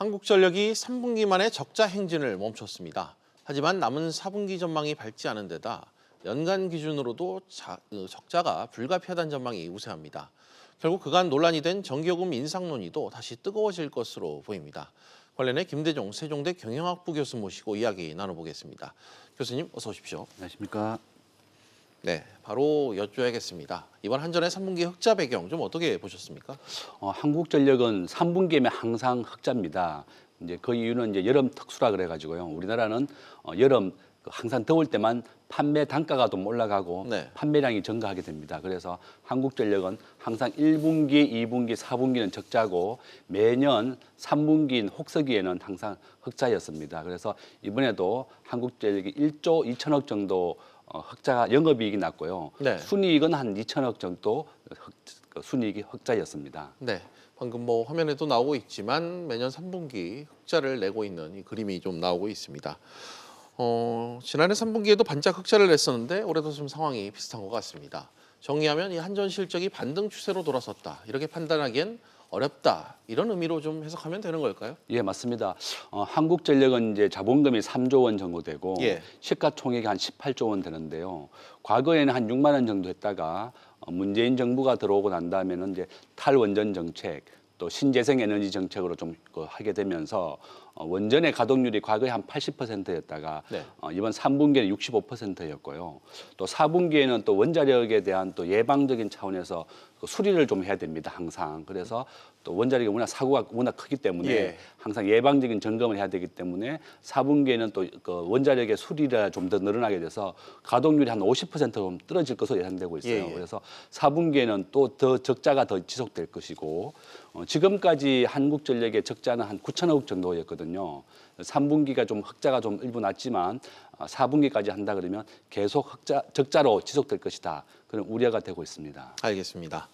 한국전력이 3분기 만에 적자 행진을 멈췄습니다. 하지만 남은 4분기 전망이 밝지 않은 데다 연간 기준으로도 적자가 불가피하다는 전망이 우세합니다. 결국 그간 논란이 된 전기요금 인상 논의도 다시 뜨거워질 것으로 보입니다. 관련해 김대종 세종대 경영학부 교수 모시고 이야기 나눠보겠습니다. 교수님 어서 오십시오. 안녕하십니까. 네, 바로 여쭤야겠습니다. 이번 한전의 3분기 흑자 배경 좀 어떻게 보셨습니까? 한국전력은 3분기면 항상 흑자입니다. 이제 그 이유는 이제 여름 특수라 그래가지고요. 우리나라는 여름 항상 더울 때만 판매 단가가 좀 올라가고 네. 판매량이 증가하게 됩니다. 그래서 한국전력은 항상 1분기, 2분기, 4분기는 적자고 매년 3분기인 혹서기에는 항상 흑자였습니다. 그래서 이번에도 한국전력이 1조 2천억 정도 흑자가 영업이익이 났고요. 네. 순이익은 한 2천억 정도 순이익이 흑자였습니다. 네, 방금 화면에도 나오고 있지만 매년 3분기 흑자를 내고 있는 이 그림이 좀 나오고 있습니다. 지난해 3분기에도 반짝 흑자를 냈었는데 올해도 좀 상황이 비슷한 것 같습니다. 정리하면 이 한전 실적이 반등 추세로 돌아섰다 이렇게 판단하기엔 어렵다 이런 의미로 좀 해석하면 되는 걸까요? 예, 맞습니다. 한국전력은 이제 자본금이 3조 원 정도 되고 예. 시가총액이 한 18조 원 되는데요. 과거에는 한 6만 원 정도 했다가 문재인 정부가 들어오고 난 다음에는 이제 탈원전 정책 또 신재생 에너지 정책으로 좀 하게 되면서 원전의 가동률이 과거에 한 80%였다가 네. 이번 3분기에는 65%였고요. 또 4분기에는 또 원자력에 대한 또 예방적인 차원에서 수리를 좀 해야 됩니다. 항상. 그래서 또 원자력이 워낙 사고가 워낙 크기 때문에 예. 항상 예방적인 점검을 해야 되기 때문에 4분기에는 또 그 원자력의 수리가 좀 더 늘어나게 돼서 가동률이 한 50% 좀 떨어질 것으로 예상되고 있어요. 예, 예. 그래서 4분기에는 또 더 적자가 더 지속될 것이고 지금까지 한국전력의 적자는 한 9천억 정도였거든요. 3분기가 좀 흑자가 좀 일부 났지만 4분기까지 한다 그러면 계속 적자로 지속될 것이다. 그런 우려가 되고 있습니다. 알겠습니다.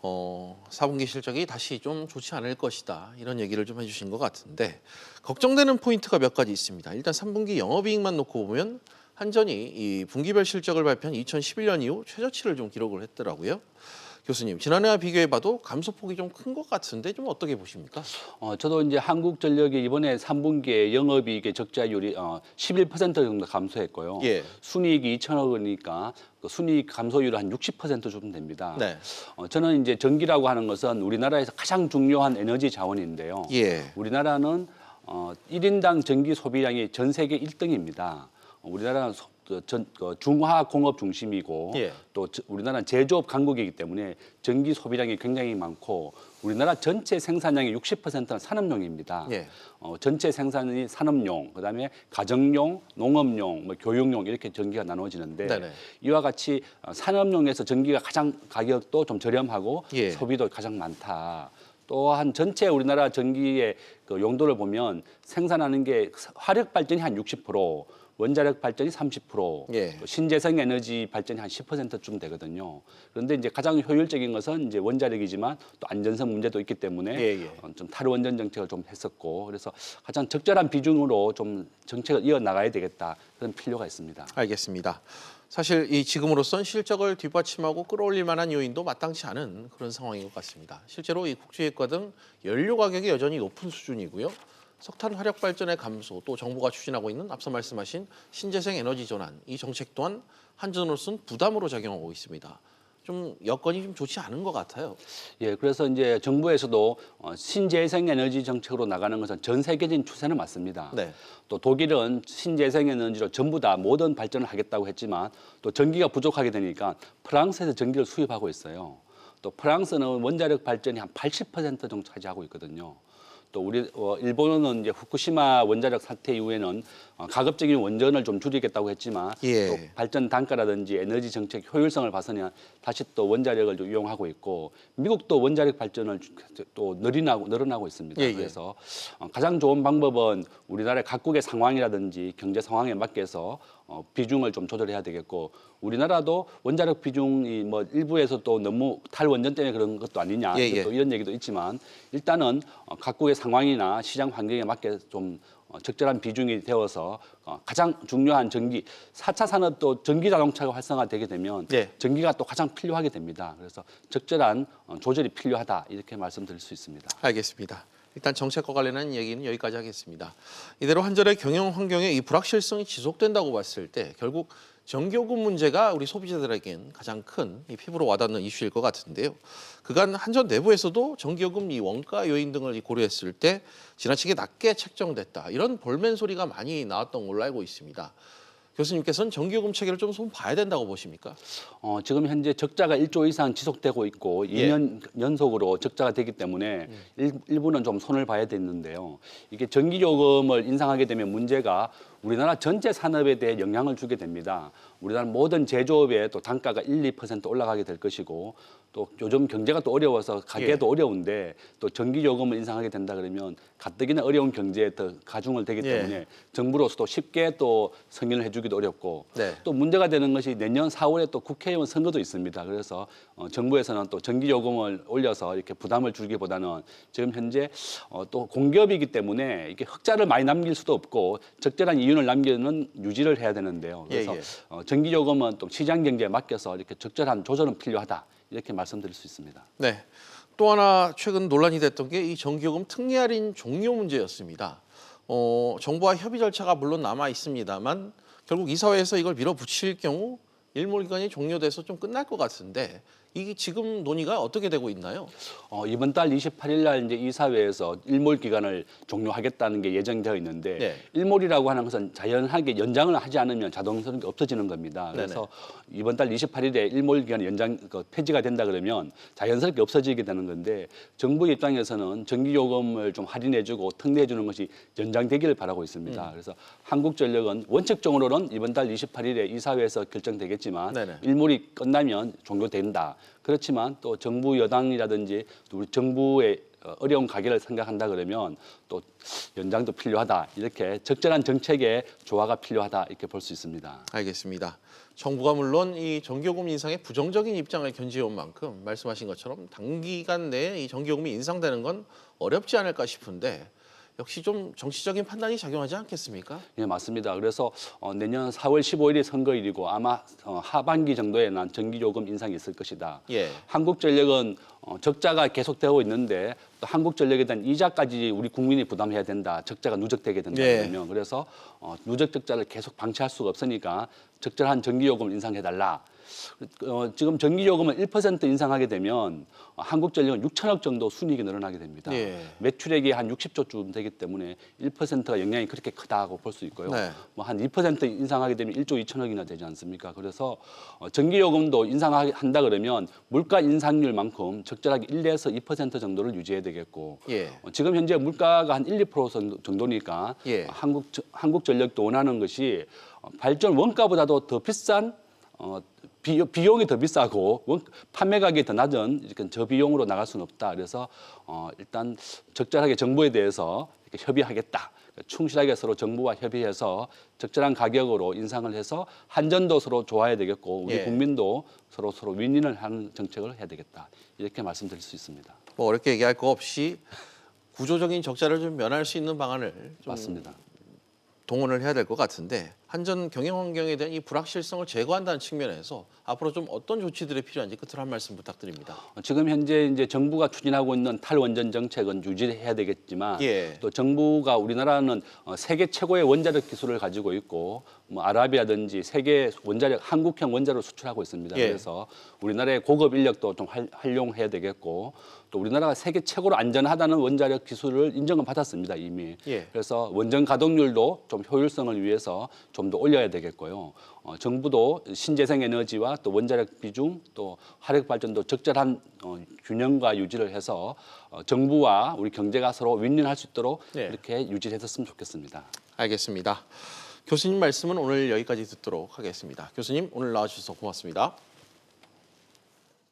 4분기 실적이 다시 좀 좋지 않을 것이다 이런 얘기를 좀 해주신 것 같은데 걱정되는 포인트가 몇 가지 있습니다. 일단 3분기 영업이익만 놓고 보면 한전이 이 분기별 실적을 발표한 2011년 이후 최저치를 좀 기록을 했더라고요. 교수님, 지난해와 비교해봐도 감소폭이 좀 큰 것 같은데 좀 어떻게 보십니까? 저도 이제 한국전력이 이번에 3분기에 영업이익의 적자율이 11% 정도 감소했고요. 예. 순이익이 2천억 원이니까 그 순이익 감소율은 한 60% 정도 됩니다. 네. 저는 이제 전기라고 하는 것은 우리나라에서 가장 중요한 에너지 자원인데요. 예. 우리나라는 1인당 전기 소비량이 전 세계 1등입니다. 우리나라는 중화 공업 중심이고 예. 또 우리나라는 제조업 강국이기 때문에 전기 소비량이 굉장히 많고 우리나라 전체 생산량의 60%는 산업용입니다. 예. 전체 생산이 산업용, 그다음에 가정용, 농업용, 교육용 이렇게 전기가 나눠지는데 네네. 이와 같이 산업용에서 전기가 가장 가격도 좀 저렴하고 예. 소비도 가장 많다. 또한 전체 우리나라 전기의 그 용도를 보면 생산하는 게 화력 발전이 한 60%, 원자력 발전이 30%, 예. 또 신재생 에너지 발전이 한 10%쯤 되거든요. 그런데 이제 가장 효율적인 것은 이제 원자력이지만 또 안전성 문제도 있기 때문에 예. 좀 탈원전 정책을 좀 했었고 그래서 가장 적절한 비중으로 좀 정책을 이어 나가야 되겠다 그런 필요가 있습니다. 알겠습니다. 사실 이 지금으로선 실적을 뒷받침하고 끌어올릴 만한 요인도 마땅치 않은 그런 상황인 것 같습니다. 실제로 이 국제유가 등 연료 가격이 여전히 높은 수준이고요. 석탄 화력 발전의 감소, 또 정부가 추진하고 있는 앞서 말씀하신 신재생 에너지 전환, 이 정책 또한 한전으로서는 부담으로 작용하고 있습니다. 좀 여건이 좀 좋지 않은 것 같아요. 예, 그래서 이제 정부에서도 신재생 에너지 정책으로 나가는 것은 전 세계적인 추세는 맞습니다. 네. 또 독일은 신재생 에너지로 전부 다 모든 발전을 하겠다고 했지만 또 전기가 부족하게 되니까 프랑스에서 전기를 수입하고 있어요. 또 프랑스는 원자력 발전이 한 80% 정도 차지하고 있거든요. 또 우리 일본은 이제 후쿠시마 원자력 사태 이후에는 가급적인 원전을 좀 줄이겠다고 했지만 예. 또 발전 단가라든지 에너지 정책 효율성을 봐서는 다시 또 원자력을 좀 이용하고 있고 미국도 원자력 발전을 또 늘어나고 있습니다. 예. 그래서 가장 좋은 방법은 우리나라 각국의 상황이라든지 경제 상황에 맞게서 비중을 좀 조절해야 되겠고 우리나라도 원자력 비중이 뭐 일부에서 또 너무 탈원전 때문에 그런 것도 아니냐 또 이런 얘기도 있지만 일단은 각국의 상황이나 시장 환경에 맞게 좀 적절한 비중이 되어서 가장 중요한 전기 4차 산업도 전기 자동차가 활성화되게 되면 전기가 또 가장 필요하게 됩니다. 그래서 적절한 조절이 필요하다 이렇게 말씀드릴 수 있습니다. 알겠습니다. 일단 정책과 관련한 얘기는 여기까지 하겠습니다. 이대로 한전의 경영 환경에 이 불확실성이 지속된다고 봤을 때 결국 전기요금 문제가 우리 소비자들에겐 가장 큰 이 피부로 와닿는 이슈일 것 같은데요. 그간 한전 내부에서도 전기요금 이 원가 요인 등을 고려했을 때 지나치게 낮게 책정됐다. 이런 볼멘 소리가 많이 나왔던 걸로 알고 있습니다. 교수님께서는 전기요금 체계를 좀 손 봐야 된다고 보십니까? 지금 현재 적자가 1조 이상 지속되고 있고 예. 2년 연속으로 적자가 되기 때문에 일부는 좀 손을 봐야 되는데요. 이게 전기요금을 인상하게 되면 문제가 우리나라 전체 산업에 대해 영향을 주게 됩니다. 우리나라 모든 제조업의 또 단가가 1~2% 올라가게 될 것이고 또 요즘 경제가 또 어려워서 가게도 어려운데 또 전기요금을 인상하게 된다 그러면 가뜩이나 어려운 경제에 더 가중을 되기 때문에 정부로서도 쉽게 또 승인을 해주기도 어렵고 네. 또 문제가 되는 것이 내년 4월에 또 국회의원 선거도 있습니다. 그래서 정부에서는 또 전기요금을 올려서 이렇게 부담을 줄기보다는 지금 현재 또 공기업이기 때문에 이게 흑자를 많이 남길 수도 없고 적절한 이윤을 남기는 유지를 해야 되는데요. 그래서 전기요금은 또 시장 경제에 맡겨서 이렇게 적절한 조절은 필요하다. 이렇게 말씀드릴 수 있습니다. 네. 또 하나 최근 논란이 됐던 게 이 전기요금 특례 할인 종료 문제였습니다. 정부와 협의 절차가 물론 남아 있습니다만 결국 이사회에서 이걸 밀어붙일 경우 일몰 기간이 종료돼서 좀 끝날 것 같은데 이게 지금 논의가 어떻게 되고 있나요? 이번 달 28일 날 이제 이사회에서 일몰 기간을 종료하겠다는 게 예정되어 있는데 네. 일몰이라고 하는 것은 자연하게 연장을 하지 않으면 자동적으로 없어지는 겁니다. 그래서 이번 달 28일에 일몰 기간 연장 폐지가 된다 그러면 자연스럽게 없어지게 되는 건데 정부 입장에서는 전기요금을 좀 할인해주고 특례해주는 것이 연장되기를 바라고 있습니다. 그래서 한국전력은 원칙적으로는 이번 달 28일에 이사회에서 결정되겠지만 네네. 일몰이 끝나면 종료된다. 그렇지만 또 정부 여당이라든지 또 우리 정부의 어려운 가계를 생각한다 그러면 또 연장도 필요하다. 이렇게 적절한 정책의 조화가 필요하다. 이렇게 볼 수 있습니다. 알겠습니다. 정부가 물론 이 전기요금 인상에 부정적인 입장을 견지해온 만큼 말씀하신 것처럼 단기간 내에 이 전기요금이 인상되는 건 어렵지 않을까 싶은데 역시 좀 정치적인 판단이 작용하지 않겠습니까? 예, 맞습니다. 그래서 내년 4월 15일이 선거일이고 아마 하반기 정도에 난 전기요금 인상이 있을 것이다. 예. 한국전력은 적자가 계속되고 있는데 또 한국전력에 대한 이자까지 우리 국민이 부담해야 된다. 적자가 누적되게 된다 그러면 그래서 누적 적자를 계속 방치할 수가 없으니까 적절한 전기요금을 인상해달라. 지금 전기요금을 1% 인상하게 되면 한국전력은 6천억 정도 순이익이 늘어나게 됩니다. 매출액이 한 60조쯤 되기 때문에 1%가 영향이 그렇게 크다고 볼 수 있고요. 뭐 한 2% 인상하게 되면 1조 2천억이나 되지 않습니까? 그래서 전기요금도 인상한다 그러면 물가 인상률만큼 적절하게 1에서 2% 정도를 유지해야 되겠고 지금 현재 물가가 한 1~2% 정도니까 한국전력도 원하는 것이 발전 원가보다도 더 비싼 비용이 더 비싸고 판매 가격이 더 낮은 이렇게 저비용으로 나갈 수는 없다. 그래서 일단 적절하게 정부에 대해서 이렇게 협의하겠다. 충실하게 서로 정부와 협의해서 적절한 가격으로 인상을 해서 한전도 서로 좋아야 되겠고 우리 국민도 서로 윈윈을 하는 정책을 해야 되겠다. 이렇게 말씀드릴 수 있습니다. 뭐 어렵게 얘기할 거 없이 구조적인 적자를 좀 면할 수 있는 방안을 좀 맞습니다. 동원을 해야 될 것 같은데 한전 경영 환경에 대한 이 불확실성을 제거한다는 측면에서 앞으로 좀 어떤 조치들이 필요한지 끝으로 한 말씀 부탁드립니다. 지금 현재 이제 정부가 추진하고 있는 탈원전 정책은 유지해야 되겠지만 또 정부가 우리나라는 세계 최고의 원자력 기술을 가지고 있고 뭐 아랍이라든지 세계 원자력 한국형 원자를 수출하고 있습니다. 그래서 우리나라의 고급 인력도 좀 활용해야 되겠고 또 우리나라가 세계 최고로 안전하다는 원자력 기술을 인정을 받았습니다 이미. 그래서 원전 가동률도 좀 효율성을 위해서 좀 더 올려야 되겠고요. 정부도 신재생 에너지와 또 원자력 비중 또 화력 발전도 적절한 균형과 유지를 해서 정부와 우리 경제가 서로 윈윈할 수 있도록 이렇게 유지했었으면 좋겠습니다. 알겠습니다. 교수님 말씀은 오늘 여기까지 듣도록 하겠습니다. 교수님 오늘 나와주셔서 고맙습니다.